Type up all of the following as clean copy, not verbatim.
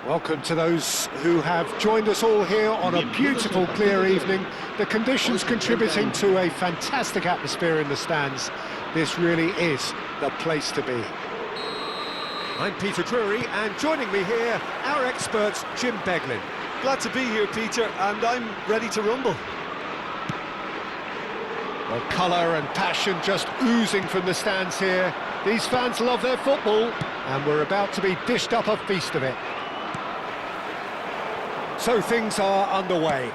Welcome to those who have joined us all here on a beautiful, clear evening. The conditions contributing to a fantastic atmosphere in the stands. This really is the place to be. I'm Peter Drury, and joining me here, our expert, Jim Beglin. Glad to be here, Peter, and I'm ready to rumble. Well, colour and passion just oozing from the stands here. These fans love their football, and we're about to be dished up a feast of it. So things are underway.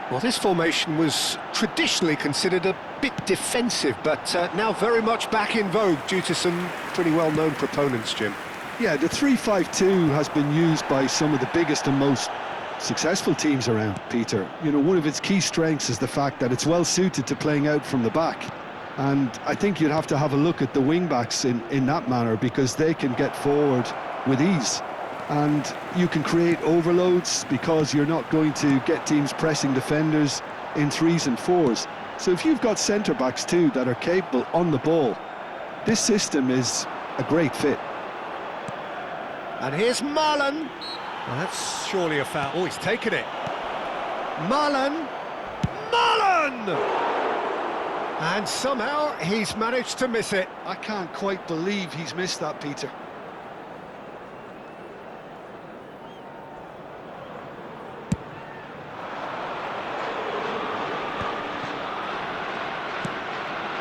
Well, this formation was traditionally considered a bit defensive, but now very much back in vogue due to some pretty well-known proponents, Jim. Yeah, the 3-5-2 has been used by some of the biggest and most successful teams around, Peter. You know, one of its key strengths is the fact that it's well suited to playing out from the back. And I think you'd have to have a look at the wing-backs in that manner, because they can get forward with ease. And you can create overloads because you're not going to get teams pressing defenders in 3s and 4s. So if you've got centre-backs too that are capable on the ball, this system is a great fit. And here's Marlon. Well, that's surely a foul. Oh, he's taken it. Marlon! Marlon! And somehow he's managed to miss it. I can't quite believe he's missed that, Peter.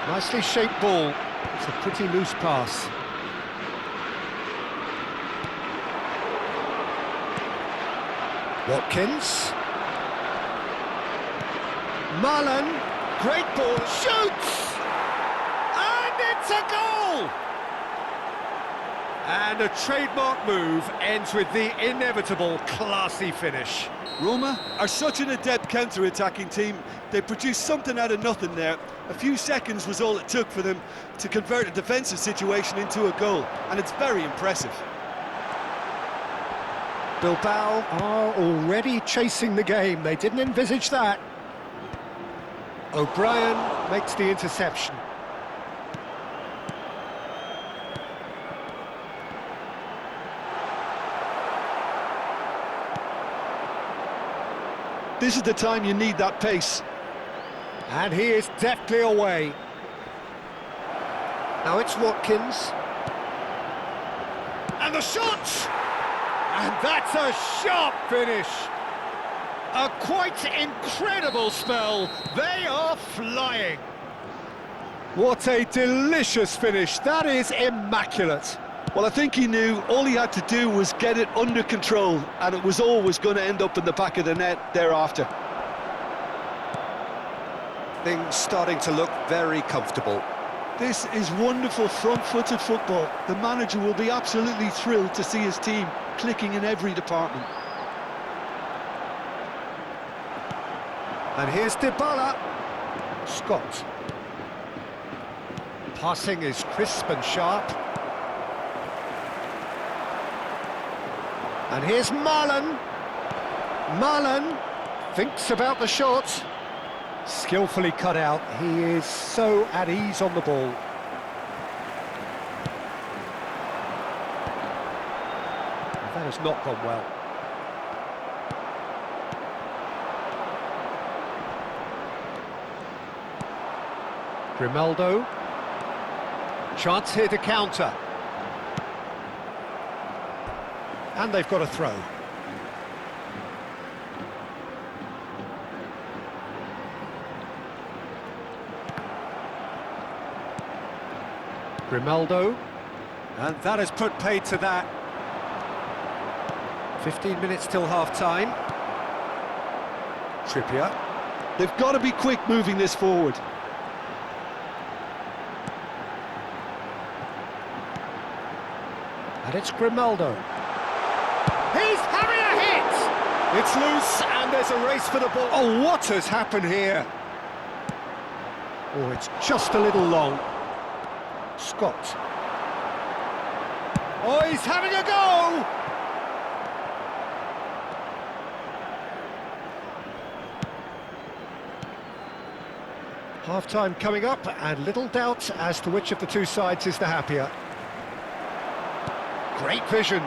Nicely shaped ball. It's a pretty loose pass. Watkins. Marlon. Great ball. Shoots! And it's a goal! And a trademark move ends with the inevitable classy finish. Roma are such an adept counter-attacking team. They produced something out of nothing there. A few seconds was all it took for them to convert a defensive situation into a goal, and it's very impressive. Bilbao are already chasing the game. They didn't envisage that. O'Brien makes the interception. This is the time you need that pace. And he is deftly away. Now it's Watkins. And the shot! And that's a sharp finish. A quite incredible spell. They are flying. What a delicious finish. That is immaculate. Well, I think he knew all he had to do was get it under control, and it was always going to end up in the back of the net thereafter. Things starting to look very comfortable. This is wonderful front-footed football. The manager will be absolutely thrilled to see his team clicking in every department. And here's Dybala. Scott. Passing is crisp and sharp. And here's Marlon. Marlon thinks about the shot. Skillfully cut out. He is so at ease on the ball. That has not gone well. Grimaldo. Chance here to counter. And they've got a throw. Grimaldo. And that has put paid to that. 15 minutes till half-time. Trippier. They've got to be quick moving this forward. And it's Grimaldo. He's having a hit! It's loose, and there's a race for the ball. Oh, what has happened here? Oh, it's just a little long. Scott. Oh, he's having a go! Half-time coming up, and little doubt as to which of the two sides is the happier. Great vision.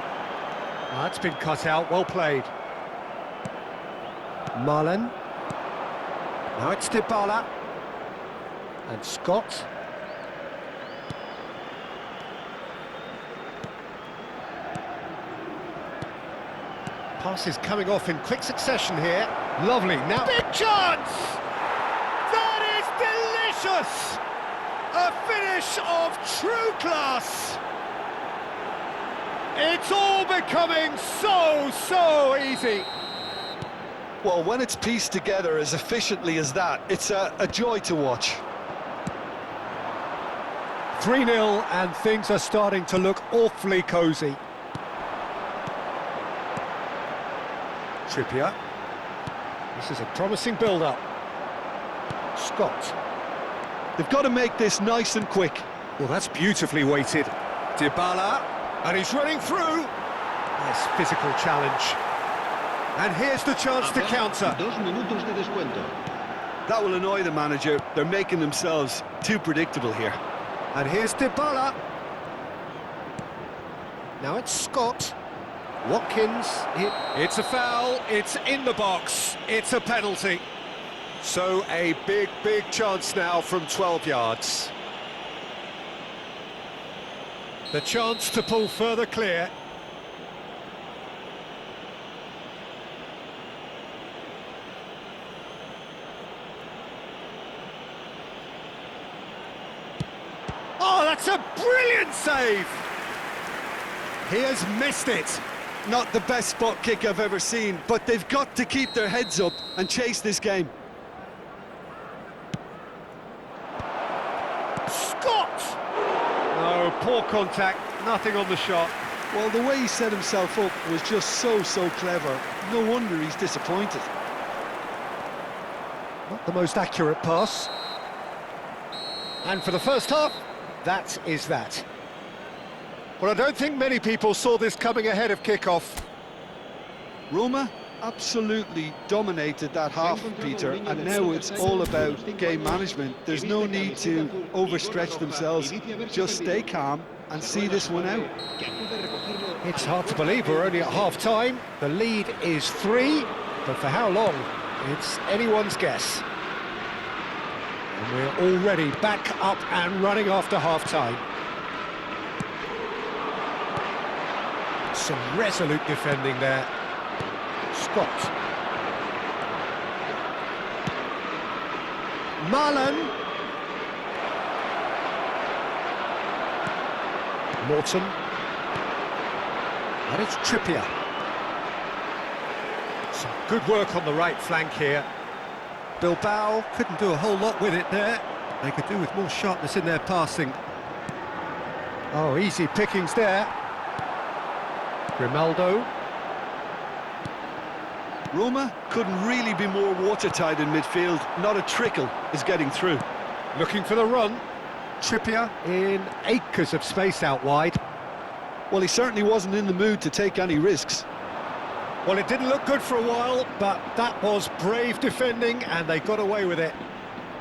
That's been cut out, well played. Marlen. Now it's Dybala. And Scott. Passes coming off in quick succession here. Lovely, now... Big chance! That is delicious! A finish of true class! It's all becoming so easy. Well, when it's pieced together as efficiently as that, it's a joy to watch. 3-0 and things are starting to look awfully cosy. Trippier. This is a promising build-up. Scott. They've got to make this nice and quick. Well, that's beautifully weighted. Dybala, and he's running through. Nice physical challenge. And here's the chance to counter. 2 minutos de descuento. That will annoy the manager. They're making themselves too predictable here. And here's Dybala. Now it's Scott. Watkins. It's a foul. It's in the box. It's a penalty. So a big chance now from 12 yards. The chance to pull further clear. Oh, that's a brilliant save! He has missed it. Not the best spot kick I've ever seen, but they've got to keep their heads up and chase this game. Scott! No, poor contact, nothing on the shot. Well, the way he set himself up was just so clever. No wonder he's disappointed. Not the most accurate pass. And for the first half, that is that. Well, I don't think many people saw this coming ahead of kick-off. Roma absolutely dominated that half, Peter, and now it's all about game management. There's no need to overstretch themselves. Just stay calm and see this one out. It's hard to believe we're only at half-time. The lead is 3, but for how long? It's anyone's guess. And we're already back up and running after half-time. Some resolute defending there. Scott. Marlen. Morton. And it's Trippier. Some good work on the right flank here. Bilbao couldn't do a whole lot with it there. They could do with more sharpness in their passing. Oh, easy pickings there. Grimaldo. Roma couldn't really be more watertight in midfield. Not a trickle is getting through. Looking for the run. Trippier in acres of space out wide. Well, he certainly wasn't in the mood to take any risks. Well, it didn't look good for a while, but that was brave defending, and they got away with it.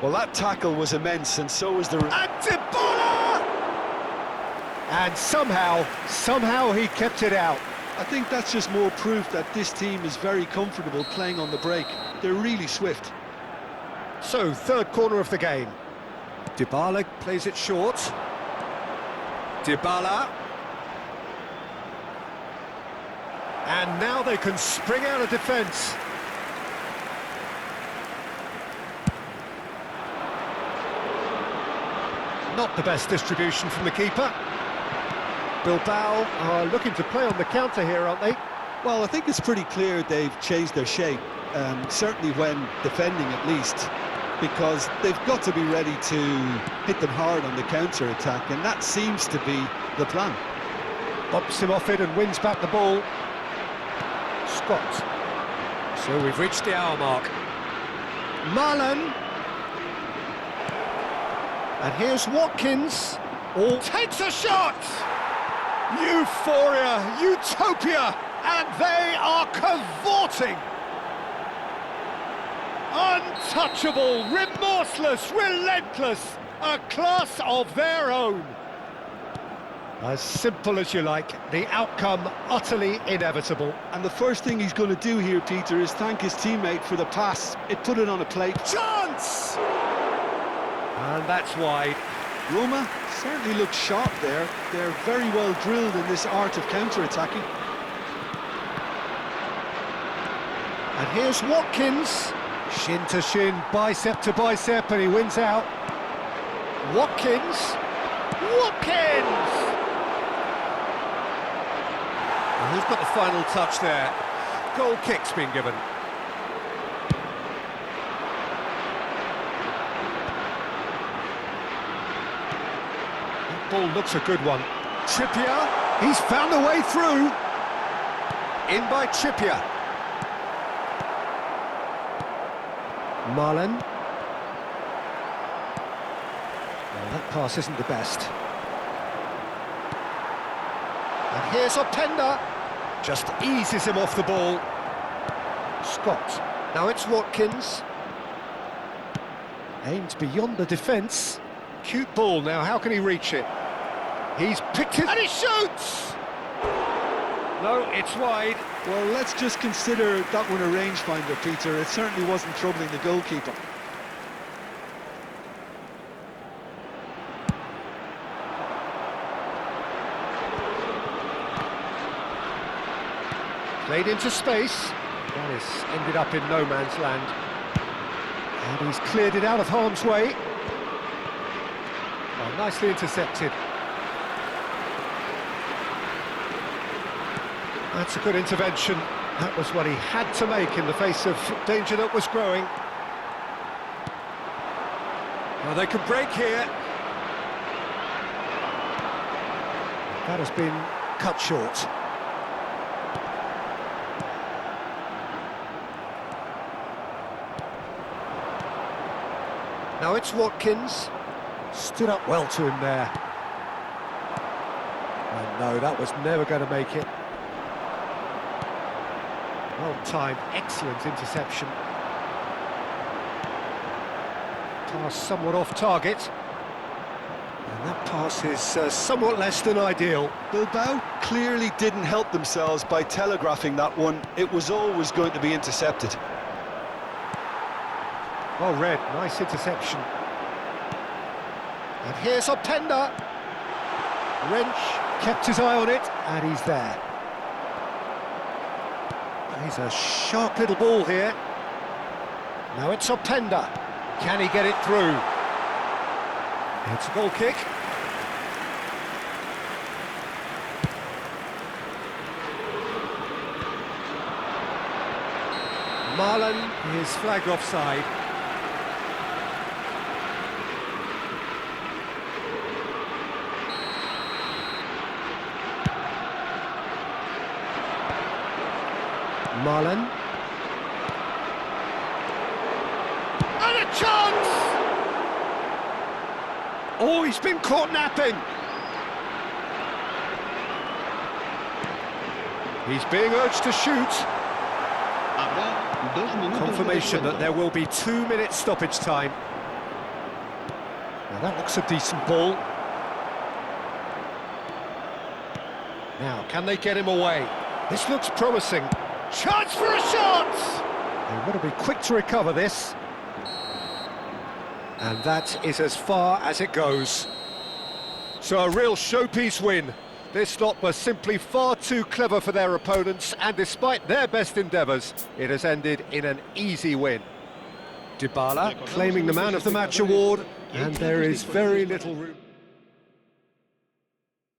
Well, that tackle was immense, and so was the... And Dybala! And somehow he kept it out. I think that's just more proof that this team is very comfortable playing on the break. They're really swift. So, third corner of the game. Dybala plays it short. Dybala. And now they can spring out of defence. Not the best distribution from the keeper. Bilbao are looking to play on the counter here, aren't they? Well, I think it's pretty clear they've changed their shape, certainly when defending at least, because they've got to be ready to hit them hard on the counter-attack, and that seems to be the plan. Bumps him off it and wins back the ball. Scott. So we've reached the hour mark. Marlen. And here's Watkins. All takes a shot! Euphoria, utopia, and they are cavorting. Untouchable, remorseless, relentless, a class of their own. As simple as you like, the outcome utterly inevitable. And the first thing he's going to do here, Peter, is thank his teammate for the pass. It put it on a plate. Chance! And that's wide. Roma certainly look sharp there. They're very well drilled in this art of counter-attacking. And here's Watkins. Shin to shin, bicep to bicep, and he wins out. Watkins! And who's got the final touch there? Goal kick's been given. That ball looks a good one. Trippier, he's found a way through. In by Trippier. Marlon. Well, that pass isn't the best. And here's Openda. Just eases him off the ball. Scott. Now it's Watkins. Aimed beyond the defence. Cute ball now, how can he reach it? He's picked it and he shoots! No, it's wide. Well, let's just consider that one a rangefinder, Peter. It certainly wasn't troubling the goalkeeper. Played into space. That has ended up in no man's land. And he's cleared it out of harm's way. Oh, nicely intercepted. That's a good intervention. That was what he had to make in the face of danger that was growing. Well, they could break here. That has been cut short. Now it's Watkins. Stood up well to him there. Oh no, that was never going to make it. Well timed, excellent interception. Pass somewhat off target. And that pass is somewhat less than ideal. Bilbao clearly didn't help themselves by telegraphing that one. It was always going to be intercepted. Well read, nice interception. And here's Openda. Wrench kept his eye on it, and he's there. He's a sharp little ball here. Now it's Openda. Can he get it through? It's a goal kick. Marlon is flagged offside. Marlon. And a chance! Oh, he's been caught napping. He's being urged to shoot. Confirmation that there will be 2 minutes stoppage time. Now that looks a decent ball. Now, can they get him away? This looks promising. Chance for a shot! They've got to be quick to recover this. And that is as far as it goes. So a real showpiece win. This lot was simply far too clever for their opponents, and despite their best endeavours, it has ended in an easy win. Dybala claiming the Man of the Match award, and there is very little room.